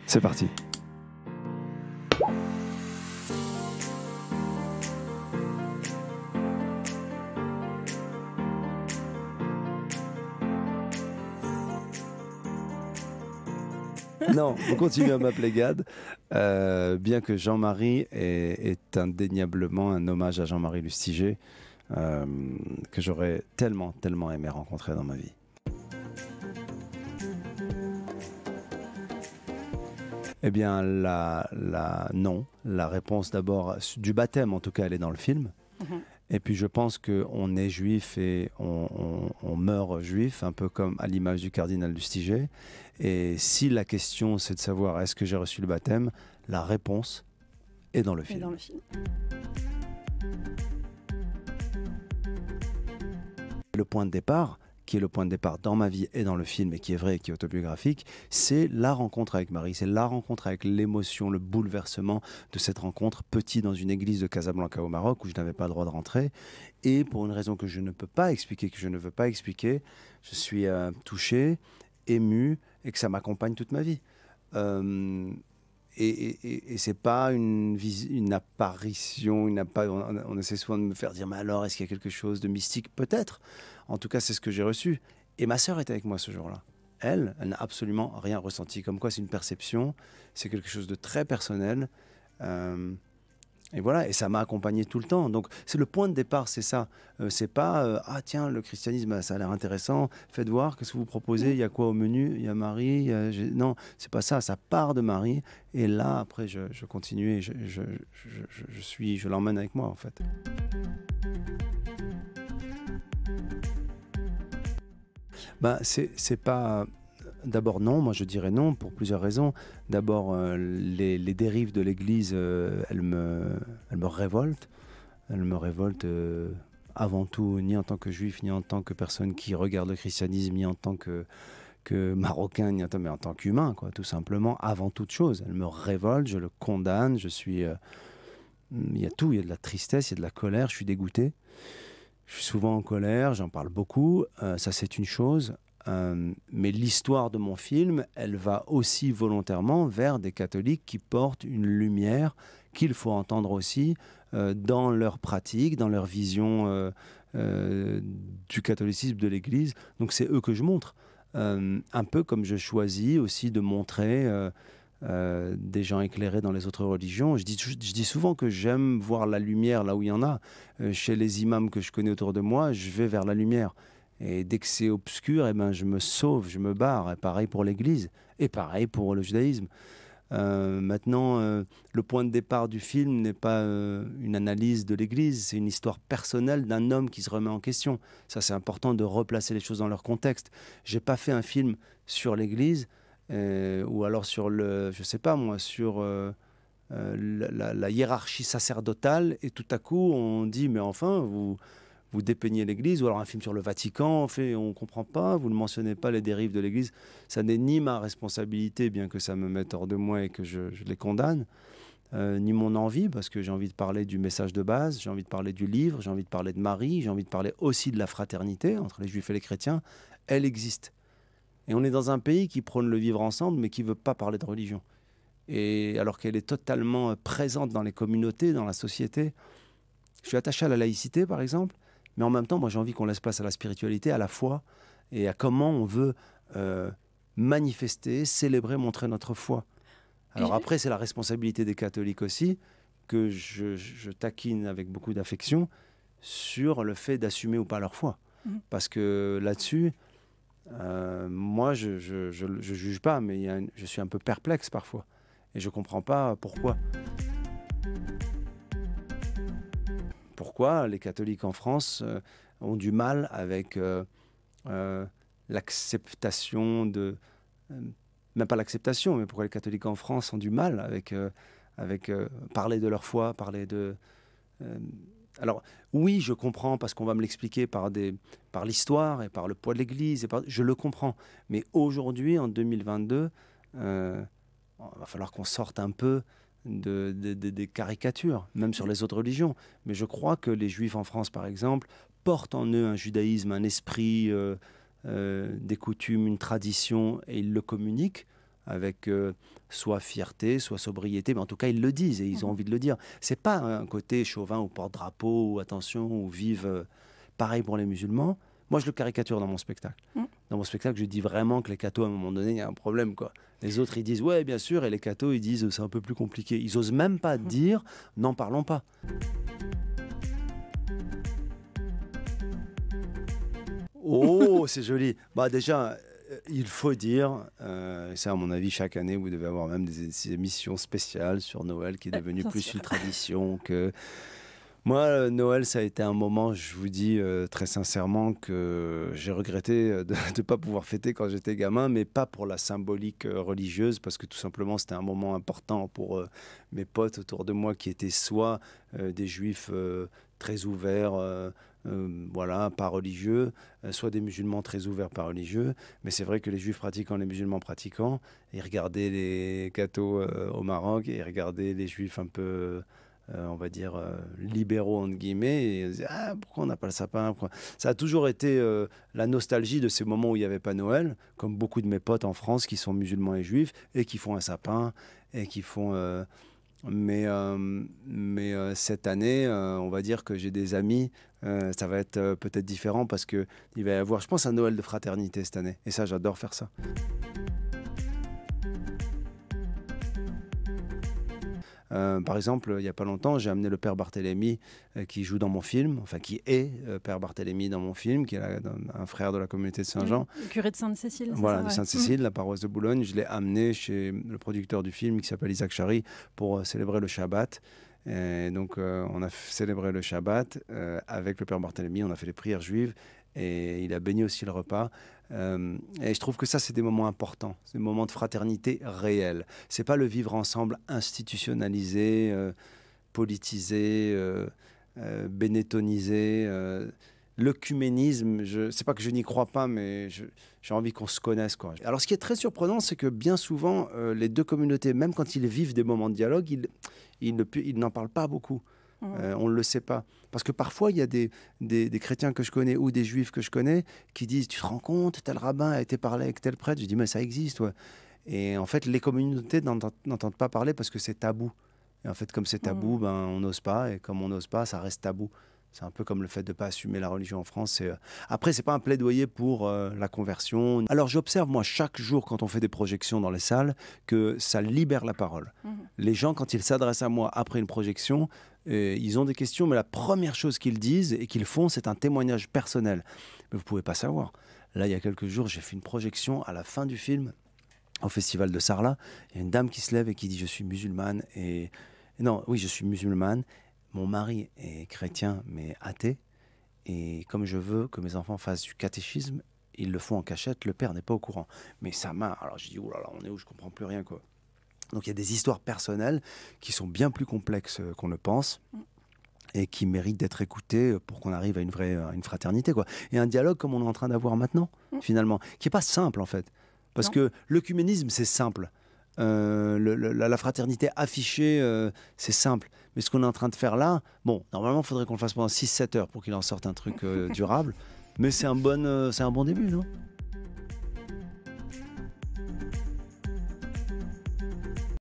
C'est parti. Non, on continue à m'appeler Gad, bien que Jean-Marie est indéniablement un hommage à Jean-Marie Lustiger, que j'aurais tellement aimé rencontrer dans ma vie. Eh bien, non. La réponse d'abord, du baptême en tout cas, elle est dans le film. Et puis je pense qu'on est juif et on meurt juif, un peu comme à l'image du cardinal Lustiger. Et si la question c'est de savoir est-ce que j'ai reçu le baptême, la réponse est dans le film. Le point de départ, qui est le point de départ dans ma vie et dans le film, et qui est vrai et qui est autobiographique, c'est la rencontre avec Marie, c'est la rencontre avec l'émotion, le bouleversement de cette rencontre, petit dans une église de Casablanca au Maroc, où je n'avais pas le droit de rentrer, et pour une raison que je ne peux pas expliquer, que je ne veux pas expliquer, je suis touché, ému, et que ça m'accompagne toute ma vie. Et c'est pas une apparition, on essaie souvent de me faire dire, mais alors, est-ce qu'il y a quelque chose de mystique? Peut-être. En tout cas, c'est ce que j'ai reçu. Et ma sœur était avec moi ce jour-là. Elle n'a absolument rien ressenti. Comme quoi, c'est une perception, c'est quelque chose de très personnel. Et voilà, et ça m'a accompagné tout le temps. Donc, c'est le point de départ, c'est ça. C'est pas, ah tiens, le christianisme, ça a l'air intéressant, faites voir, qu'est-ce que vous proposez, il y a quoi au menu, il y a Marie, non, c'est pas ça, ça part de Marie. Et là, après, je continue et je l'emmène avec moi, en fait. Ben, c'est pas... D'abord non, moi je dirais non pour plusieurs raisons. D'abord, les dérives de l'Église, elles me révoltent. Elles me révoltent avant tout, ni en tant que juif, ni en tant que personne qui regarde le christianisme, ni en tant que marocain, mais en tant qu'humain, quoi, tout simplement, avant toute chose. Elles me révoltent, je le condamne, je suis... il y a tout, il y a de la tristesse, il y a de la colère, je suis dégoûté. Je suis souvent en colère, j'en parle beaucoup, ça c'est une chose. Mais l'histoire de mon film, elle va aussi volontairement vers des catholiques qui portent une lumière qu'il faut entendre aussi dans leur pratique, dans leur vision du catholicisme de l'Église. Donc c'est eux que je montre. Un peu comme je choisis aussi de montrer des gens éclairés dans les autres religions. Je dis souvent que j'aime voir la lumière là où il y en a. Chez les imams que je connais autour de moi, je vais vers la lumière. Et dès que c'est obscur, eh ben, je me sauve, je me barre. Et pareil pour l'Église, et pareil pour le judaïsme. Maintenant, le point de départ du film n'est pas une analyse de l'Église, c'est une histoire personnelle d'un homme qui se remet en question. Ça, c'est important de replacer les choses dans leur contexte. J'ai pas fait un film sur l'Église, ou alors sur je sais pas moi, sur la hiérarchie sacerdotale, et tout à coup, on dit, mais enfin, vous dépeignez l'Église, ou alors un film sur le Vatican, on ne comprend pas, vous ne mentionnez pas les dérives de l'Église. Ça n'est ni ma responsabilité, bien que ça me mette hors de moi et que je les condamne, ni mon envie, parce que j'ai envie de parler du message de base, j'ai envie de parler du livre, j'ai envie de parler de Marie, j'ai envie de parler aussi de la fraternité entre les Juifs et les chrétiens. Elle existe. Et on est dans un pays qui prône le vivre ensemble, mais qui ne veut pas parler de religion. Et alors qu'elle est totalement présente dans les communautés, dans la société. Je suis attaché à la laïcité, par exemple, mais en même temps, moi, j'ai envie qu'on laisse place à la spiritualité, à la foi, et à comment on veut manifester, célébrer, montrer notre foi. Alors après, c'est la responsabilité des catholiques aussi, que je taquine avec beaucoup d'affection, sur le fait d'assumer ou pas leur foi. Parce que là-dessus, moi, je juge pas, mais je suis un peu perplexe parfois. Et je ne comprends pas pourquoi. Pourquoi les catholiques en France ont du mal avec l'acceptation de... même pas l'acceptation, mais pourquoi les catholiques en France ont du mal avec parler de leur foi, parler de... alors, oui, je comprends, parce qu'on va me l'expliquer par l'histoire et par le poids de l'Église, je le comprends. Mais aujourd'hui, en 2022, il va falloir qu'on sorte un peu des caricatures, même sur les autres religions. Mais je crois que les Juifs en France, par exemple, portent en eux un judaïsme, un esprit, des coutumes, une tradition, et ils le communiquent avec soit fierté, soit sobriété, mais en tout cas ils le disent et ils ont envie de le dire. C'est pas un côté chauvin ou porte-drapeau ou attention ou vive. Pareil pour les musulmans. Moi, je le caricature dans mon spectacle. Dans mon spectacle, je dis vraiment que les cathos, à un moment donné, il y a un problème, quoi. Les autres, ils disent, ouais, bien sûr, et les cathos, ils disent, c'est un peu plus compliqué. Ils osent même pas dire, n'en parlons pas. Oh, c'est joli. Bah déjà, il faut dire, et ça à mon avis, chaque année, vous devez avoir même des émissions spéciales sur Noël qui est devenu plus une tradition que... Moi, Noël, ça a été un moment, je vous dis très sincèrement, que j'ai regretté de ne pas pouvoir fêter quand j'étais gamin, mais pas pour la symbolique religieuse, parce que tout simplement, c'était un moment important pour mes potes autour de moi qui étaient soit des juifs très ouverts, voilà, pas religieux, soit des musulmans très ouverts, pas religieux. Mais c'est vrai que les juifs pratiquants, les musulmans pratiquants, ils regardaient les cathos au Maroc et ils regardaient les juifs un peu... on va dire, libéraux, entre guillemets, et on disait, ah, pourquoi on n'a pas le sapin, pourquoi... Ça a toujours été la nostalgie de ces moments où il n'y avait pas Noël, comme beaucoup de mes potes en France qui sont musulmans et juifs, et qui font un sapin, et qui font... mais cette année, on va dire que j'ai des amis, ça va être peut-être différent, parce qu'il va y avoir, je pense, un Noël de fraternité cette année, et ça, j'adore faire ça. Par exemple, il n'y a pas longtemps, j'ai amené le père Barthélemy qui joue dans mon film, enfin qui est père Barthélemy dans mon film, qui est un frère de la communauté de Saint-Jean. Oui, le curé de Sainte-Cécile. Voilà, ça, de ouais. Sainte-Cécile, la paroisse de Boulogne. Je l'ai amené chez le producteur du film qui s'appelle Isaac Chary pour célébrer le Shabbat. Et donc, on a célébré le Shabbat avec le père Barthélemy, on a fait les prières juives et il a béni aussi le repas. Et je trouve que ça, c'est des moments importants, c'est des moments de fraternité réels. C'est pas le vivre ensemble institutionnalisé, politisé, bénétonisé. L'œcuménisme, c'est pas que je n'y crois pas, mais j'ai envie qu'on se connaisse, quoi. Alors, ce qui est très surprenant, c'est que bien souvent, les deux communautés, même quand ils vivent des moments de dialogue, ils n'en parlent pas beaucoup. On ne le sait pas. Parce que parfois, il y a des chrétiens que je connais ou des juifs que je connais qui disent, tu te rends compte, tel rabbin a été parlé avec tel prêtre. Je dis, mais ça existe, ouais. Et en fait, les communautés n'entendent pas parler parce que c'est tabou. Et en fait, comme c'est tabou, ben, on n'ose pas. Et comme on n'ose pas, ça reste tabou. C'est un peu comme le fait de ne pas assumer la religion en France. Après, ce n'est pas un plaidoyer pour la conversion. Alors, j'observe, moi, chaque jour, quand on fait des projections dans les salles, que ça libère la parole. Les gens, quand ils s'adressent à moi après une projection, ils ont des questions, mais la première chose qu'ils disent et qu'ils font, c'est un témoignage personnel. Mais vous ne pouvez pas savoir. Là, il y a quelques jours, j'ai fait une projection à la fin du film, au festival de Sarlat. Il y a une dame qui se lève et qui dit « Je suis musulmane ». Non, oui, je suis musulmane. Mon mari est chrétien, mais athée. Et comme je veux que mes enfants fassent du catéchisme, ils le font en cachette. Le père n'est pas au courant. Mais ça m'a... Alors j'ai dit, oh là là, on est où? Je comprends plus rien, quoi. Donc il y a des histoires personnelles qui sont bien plus complexes qu'on le pense et qui méritent d'être écoutées pour qu'on arrive à une fraternité, quoi. Et un dialogue comme on est en train d'avoir maintenant, finalement, qui n'est pas simple, en fait. Parce que l'œcuménisme, c'est simple. La fraternité affichée, c'est simple. Mais ce qu'on est en train de faire là, bon, normalement, il faudrait qu'on le fasse pendant 6-7 heures pour qu'il en sorte un truc durable. Mais c'est un bon début, non ?